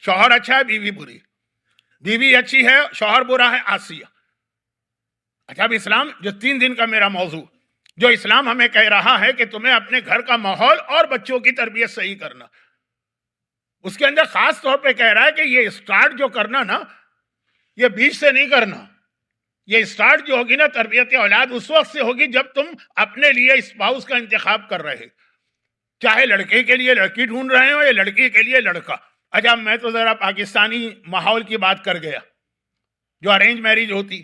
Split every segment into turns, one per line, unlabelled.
شوہر اچھا ہے بیوی بری، بیوی اچھی ہے شوہر برا ہے آسیہ. اچھا اب اسلام جو 3 دن کا میرا موضوع، جو اسلام ہمیں کہہ رہا ہے کہ تمہیں اپنے گھر کا ماحول اور بچوں کی تربیت صحیح کرنا، اس کے اندر خاص طور پہ کہہ رہا ہے کہ یہ اسٹارٹ جو کرنا نا، یہ بیچ سے نہیں کرنا. یہ اسٹارٹ جو ہوگی نا تربیت اولاد اس وقت سے ہوگی جب تم اپنے لیے اسپاؤس کا انتخاب کر رہے، چاہے لڑکے کے لیے لڑکی ڈھونڈ رہے ہو یا لڑکی کے لیے لڑکا. اچھا میں تو ذرا پاکستانی ماحول کی بات کر گیا جو ارینج میرج ہوتی.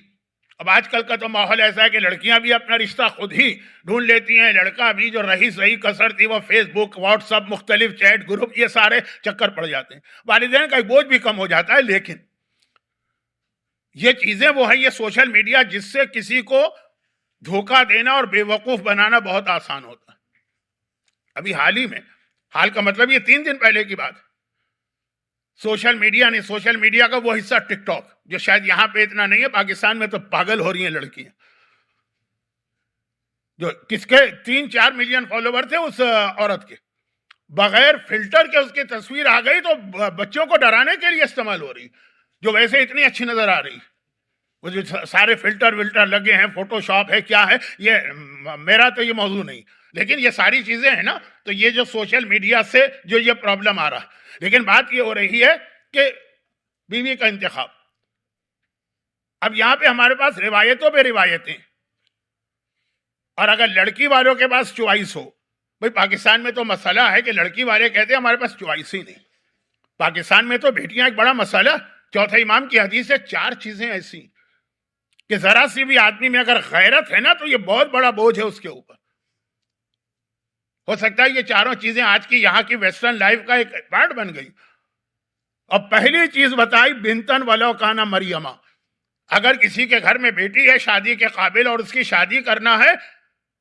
اب آج کل کا تو ماحول ایسا ہے کہ لڑکیاں بھی اپنا رشتہ خود ہی ڈھونڈ لیتی ہیں، لڑکا بھی جو رہی صحیح کسر تھی وہ فیس بک واٹس ایپ مختلف چیٹ گروپ یہ سارے چکر پڑ جاتے ہیں. والدین کا بوجھ بھی کم ہو جاتا ہے. لیکن یہ چیزیں وہ ہیں، یہ سوشل میڈیا جس سے کسی کو دھوکہ دینا اور بے وقوف بنانا بہت آسان ہوتا ہے. ابھی حال ہی میں، حال کا مطلب یہ 3 دن پہلے کی بات، سوشل میڈیا نے، سوشل میڈیا کا وہ حصہ ٹک ٹاک جو شاید یہاں پہ اتنا نہیں ہے، پاکستان میں تو پاگل ہو رہی ہیں لڑکیاں، جو کس کے 3-4 ملین فالوور تھے اس عورت کے، بغیر فلٹر کے اس کی تصویر آ گئی تو بچوں کو ڈرانے کے لیے استعمال ہو رہی، جو ویسے اتنی اچھی نظر آ رہی. وہ جو سارے فلٹر ولٹر لگے ہیں، فوٹو شاپ ہے کیا ہے، یہ میرا تو یہ موضوع نہیں، لیکن یہ ساری چیزیں ہیں نا، تو یہ جو سوشل میڈیا سے جو یہ پرابلم آ رہا ہے. لیکن بات یہ ہو رہی ہے کہ بیوی کا انتخاب. اب یہاں پہ ہمارے پاس روایتوں پہ روایتیں، اور اگر لڑکی والوں کے پاس چوائس ہو، بھئی پاکستان میں تو مسئلہ ہے کہ لڑکی والے کہتے ہیں ہمارے پاس چوائس ہی نہیں. پاکستان میں تو بیٹیاں ایک بڑا مسئلہ، چوتھے امام کی حدیث ہے 4 چیزیں ایسی کہ ذرا سی بھی آدمی میں اگر غیرت ہے نا تو یہ بہت بڑا بوجھ ہے اس کے اوپر. ہو سکتا ہے یہ 4 چیزیں آج کی یہاں کی ویسٹرن لائف کا ایک پارٹ بن گئی. اب پہلی چیز بتائی بنتن ولو کانا مریمہ، اگر کسی کے گھر میں بیٹی ہے شادی کے قابل اور اس کی شادی کرنا ہے،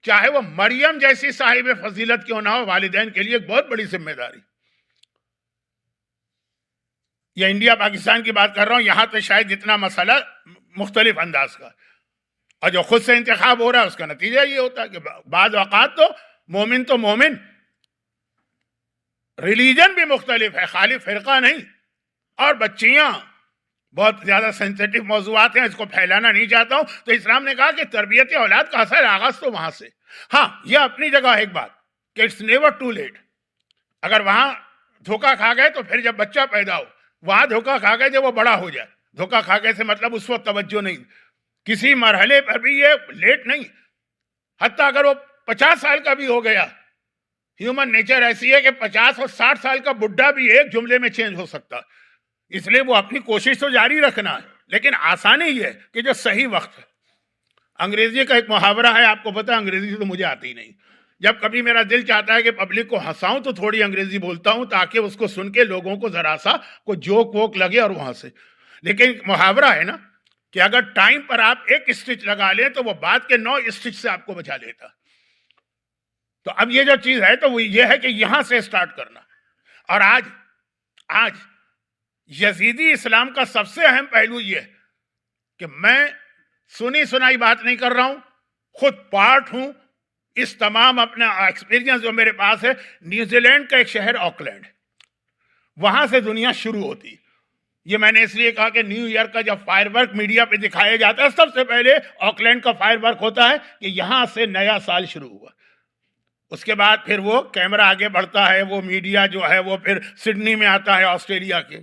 چاہے وہ مریم جیسی صاحب فضیلت کیوں نہ ہو، والدین کے لیے ایک بہت بڑی ذمہ داری. یہ انڈیا پاکستان کی بات کر رہا ہوں، یہاں تو شاید جتنا مسئلہ مختلف انداز کا، اور جو خود سے انتخاب ہو رہا ہے اس کا نتیجہ یہ ہوتا ہے کہ بعض اوقات تو مومن ریلیجن بھی مختلف ہے، خالی فرقہ نہیں. اور بچیاں بہت زیادہ سینسیٹیو موضوعات ہیں، اس کو پھیلانا نہیں چاہتا ہوں. تو اسلام نے کہا کہ تربیت اولاد کا اثر آغاز تو وہاں سے. ہاں یہ اپنی جگہ ایک بات کہ اٹس نیور ٹو لیٹ. اگر وہاں دھوکہ کھا گئے تو پھر جب بچہ پیدا ہو، وہاں دھوکہ کھا گئے جب وہ بڑا ہو جائے. دھوکہ کھا گئے سے مطلب اس وقت توجہ نہیں، کسی مرحلے پر بھی یہ لیٹ نہیں. حتیٰ اگر وہ 50 سال کا بھی ہو گیا، ہیومن نیچر ایسی ہے کہ 50 اور 60 سال کا بڈھا بھی ایک جملے میں چینج ہو سکتا ہے. اس لیے وہ اپنی کوشش تو جاری رکھنا ہے، لیکن آسانی یہ ہے کہ جو صحیح وقت ہے. انگریزی کا ایک محاورہ ہے، آپ کو پتا، انگریزی تو مجھے آتی نہیں. جب کبھی میرا دل چاہتا ہے کہ پبلک کو ہنساؤں تو تھوڑی انگریزی بولتا ہوں تاکہ اس کو سن کے لوگوں کو ذرا سا کوئی جوک ووک لگے اور وہاں سے. لیکن محاورہ ہے نا کہ اگر ٹائم پر آپ ایک اسٹچ لگا لیں تو وہ بعد کے 9 اسٹچ سے آپ کو بچا لیتا. تو اب یہ جو چیز ہے تو وہ یہ ہے کہ یہاں سے سٹارٹ کرنا. اور آج یزیدی اسلام کا سب سے اہم پہلو یہ ہے کہ میں سنی سنائی بات نہیں کر رہا ہوں، خود پارٹ ہوں اس تمام اپنا ایکسپیرینس جو میرے پاس ہے. نیوزی لینڈ کا ایک شہر آکلینڈ، وہاں سے دنیا شروع ہوتی. یہ میں نے اس لیے کہا کہ نیو ایئر کا جب فائر ورک میڈیا پہ دکھایا جاتا ہے سب سے پہلے آکلینڈ کا فائر ورک ہوتا ہے کہ یہاں سے نیا سال شروع ہوا. اس کے بعد پھر وہ کیمرہ آگے بڑھتا ہے، وہ میڈیا جو ہے وہ پھر سڈنی میں آتا ہے آسٹریلیا کے،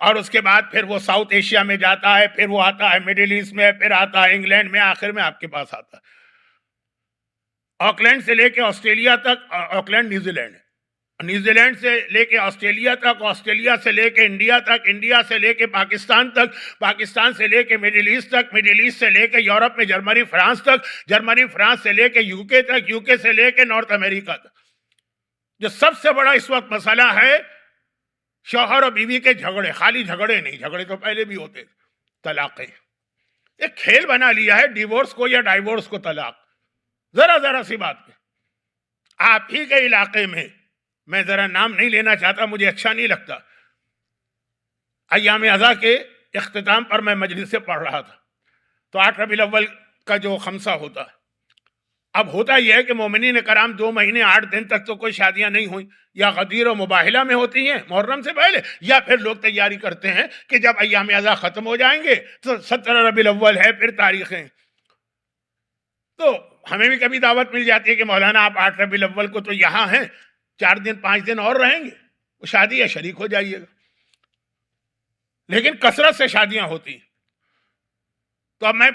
اور اس کے بعد پھر وہ ساؤتھ ایشیا میں جاتا ہے، پھر وہ آتا ہے مڈل ایسٹ میں، پھر آتا ہے انگلینڈ میں، آخر میں آپ کے پاس آتا ہے. آکلینڈ سے لے کے آسٹریلیا تک، Auckland New Zealand, New Zealand سے لے کے آسٹریلیا تک، آسٹریلیا سے لے کے انڈیا تک، انڈیا سے لے کے پاکستان تک، پاکستان سے لے کے مڈل ایسٹ تک، مڈل ایسٹ سے لے کے یورپ میں جرمنی فرانس تک، جرمنی فرانس سے لے کے یو کے تک، یو کے سے لے کے نارتھ امریکہ تک. جو سب سے بڑا اس وقت مسئلہ ہے شوہر اور بیوی کے جھگڑے، خالی جھگڑے نہیں، جھگڑے تو پہلے بھی ہوتے، طلاقیں. ایک کھیل بنا لیا ہے ڈیورس کو یا ڈائیورس کو طلاق. ذرا سی بات پہ آپ ہی کے علاقے میں ذرا نام نہیں لینا چاہتا، مجھے اچھا نہیں لگتا، ایام ازا کے اختتام پر میں مجلس سے پڑھ رہا تھا تو 8 ربیع الاول کا جو خمسہ ہوتا ہے اب ہوتا یہ ہے کہ مومنین کرام 2 مہینے 8 دن تک تو کوئی شادیاں نہیں ہوئی، یا غدیر و مباہلہ میں ہوتی ہیں محرم سے پہلے، یا پھر لوگ تیاری کرتے ہیں کہ جب ایام اعضاء ختم ہو جائیں گے تو 17 ربیع الاول ہے، پھر تاریخیں. تو ہمیں بھی کبھی دعوت مل جاتی ہے کہ مولانا آپ 8 ربیع الاول کو تو یہاں ہیں، 4 دن 5 دن اور رہیں گے، وہ شادی ہے، شریک ہو جائیے گا. لیکن کثرت سے شادیاں ہوتی ہیں. تو اب میں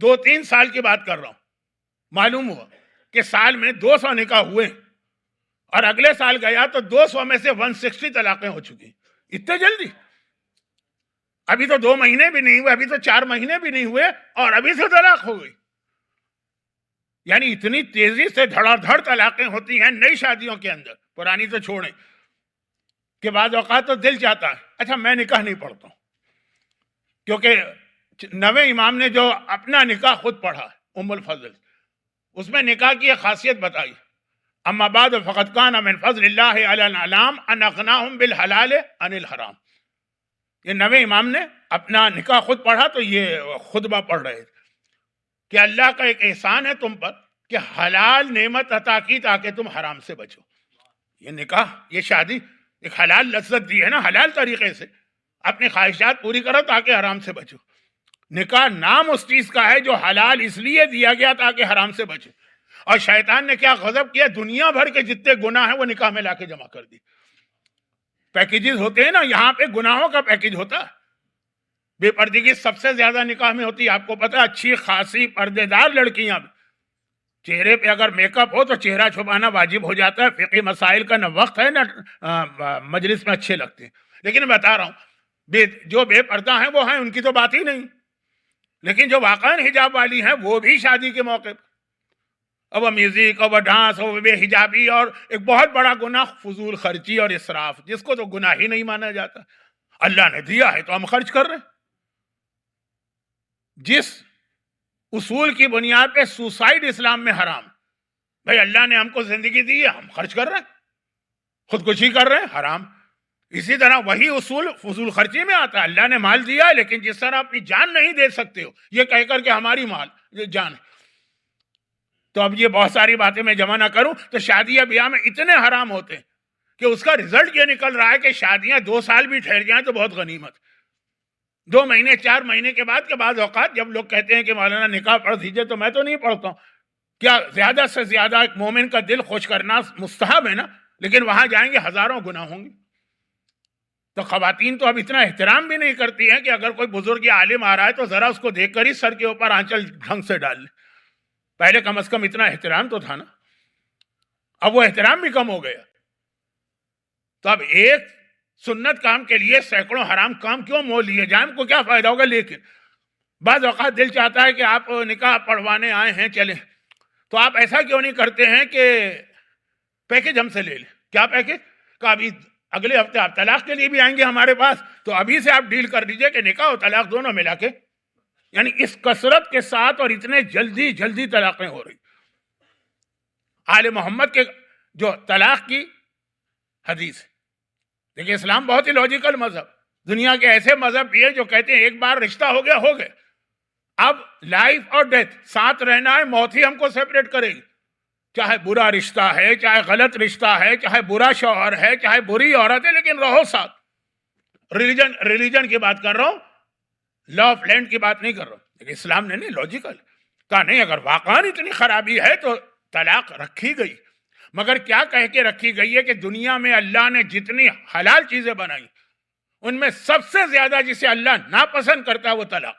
2-3 سال کی بات کر رہا ہوں. معلوم ہوا کہ سال میں 200 نکاح ہوئے، اور اگلے سال گیا تو 200 میں سے 160 طلاقیں ہو چکی. اتنے جلدی؟ ابھی تو 2 مہینے بھی نہیں ہوئے، ابھی تو 4 مہینے بھی نہیں ہوئے اور ابھی سے طلاق ہو گئی. یعنی اتنی تیزی سے دھڑا دھڑ طلاقیں ہوتی ہیں نئی شادیوں کے اندر، پرانی تو چھوڑیں. کہ بعض اوقات تو دل چاہتا ہے اچھا میں نکاح نہیں پڑھتا ہوں، کیونکہ 9ویں امام نے جو اپنا نکاح خود پڑھا ام الفضل، اس میں نکاح کی ایک خاصیت بتائی. اما بعد فقد کان من فضل اللہ علی الانام ان اغناہم بالحلال عن الحرام. یہ 9ویں امام نے اپنا نکاح خود پڑھا تو یہ خطبہ پڑھ رہے تھے کہ اللہ کا ایک احسان ہے تم پر کہ حلال نعمت عطا کی تاکہ تم حرام سے بچو. یہ نکاح، یہ شادی ایک حلال لذت دی ہے نا، حلال طریقے سے اپنی خواہشات پوری کرو تاکہ حرام سے بچو. نکاح نام اس چیز کا ہے جو حلال اس لیے دیا گیا تاکہ حرام سے بچے. اور شیطان نے کیا غضب کیا، دنیا بھر کے جتنے گناہ ہیں وہ نکاح میں لا کے جمع کر دی. پیکیجز ہوتے ہیں نا، یہاں پہ گناہوں کا پیکیج ہوتا ہے. بے پردگی سب سے زیادہ نکاح میں ہوتی ہے. آپ کو پتہ ہے اچھی خاصی پردے دار لڑکیاں بھی، چہرے پہ اگر میک اپ ہو تو چہرہ چھپانا واجب ہو جاتا ہے. فقہی مسائل کا نہ وقت ہے نہ مجلس میں اچھے لگتے ہیں. لیکن میں بتا رہا ہوں جو بے پردہ ہیں وہ ہیں، ان کی تو بات ہی نہیں. لیکن جو واقعاً حجاب والی ہیں وہ بھی شادی کے موقع پر، اب وہ میوزک اور وہ ڈانس اور وہ بے حجابی، اور ایک بہت بڑا گناہ فضول خرچی اور اسراف، جس کو تو گناہ ہی نہیں مانا جاتا. اللہ نے دیا ہے تو ہم خرچ کر رہے ہیں. جس اصول کی بنیاد پہ سوسائڈ اسلام میں حرام، بھائی اللہ نے ہم کو زندگی دی ہے، ہم خرچ کر رہے ہیں، خودکشی کر رہے ہیں، حرام. اسی طرح وہی اصول فضول خرچی میں آتا ہے. اللہ نے مال دیا ہے لیکن جس طرح اپنی جان نہیں دے سکتے ہو یہ کہہ کر کہ ہماری مال جان ہے. تو اب یہ بہت ساری باتیں میں جمع نہ کروں تو شادیاں بیاہ میں اتنے حرام ہوتے ہیں کہ اس کا رزلٹ یہ نکل رہا ہے کہ شادیاں 2 سال بھی ٹھہر جائیں تو بہت غنیمت. 2 مہینے 4 مہینے کے بعد کے بعض اوقات جب لوگ کہتے ہیں کہ مولانا نکاح پڑھ دیجئے تو میں تو نہیں پڑھتا ہوں. کیا زیادہ سے زیادہ ایک مومن کا دل خوش کرنا مستحب ہے نا، لیکن وہاں جائیں گے ہزاروں گناہ ہوں گے. تو خواتین تو اب اتنا احترام بھی نہیں کرتی ہیں کہ اگر کوئی بزرگ یا عالم آ رہا ہے تو ذرا اس کو دیکھ کر ہی سر کے اوپر آنچل ڈھنگ سے ڈال لیں. پہلے کم از کم اتنا احترام تو تھا نا، اب وہ احترام بھی کم ہو گیا. تو اب ایک سنت کام کے لیے سینکڑوں حرام کام کیوں مول لیے جائیں؟ کو کیا فائدہ ہوگا؟ لیکن بعض اوقات دل چاہتا ہے کہ آپ نکاح پڑھوانے آئے ہیں چلیں، تو آپ ایسا کیوں نہیں کرتے ہیں کہ پیکج ہم سے لے لیں. کیا پیکج؟ کہ ابھی اگلے ہفتے آپ طلاق کے لیے بھی آئیں گے ہمارے پاس، تو ابھی سے آپ ڈیل کر دیجئے کہ نکاح اور طلاق دونوں ملا کے. یعنی اس کثرت کے ساتھ اور اتنے جلدی طلاقیں ہو رہی. آل محمد کے جو طلاق کی حدیث ہے، دیکھیں اسلام بہت ہی لاجیکل مذہب. دنیا کے ایسے مذہب بھی ہیں جو کہتے ہیں ایک بار رشتہ ہو گیا ہو گئے، اب لائف اور ڈیتھ ساتھ رہنا ہے، موت ہی ہم کو سیپریٹ کرے گی. چاہے برا رشتہ ہے، چاہے غلط رشتہ ہے، چاہے برا شوہر ہے، چاہے بری عورت ہے، لیکن رہو ساتھ. ریلیجن کی بات کر رہا ہوں، لا آف لینڈ کی بات نہیں کر رہا ہوں. لیکن اسلام نے نہیں، لاجیکل کہا نہیں، اگر واقعاً اتنی خرابی ہے تو طلاق رکھی گئی. مگر کیا کہہ کے رکھی گئی ہے کہ دنیا میں اللہ نے جتنی حلال چیزیں بنائی ان میں سب سے زیادہ جسے اللہ ناپسند کرتا ہے وہ طلاق.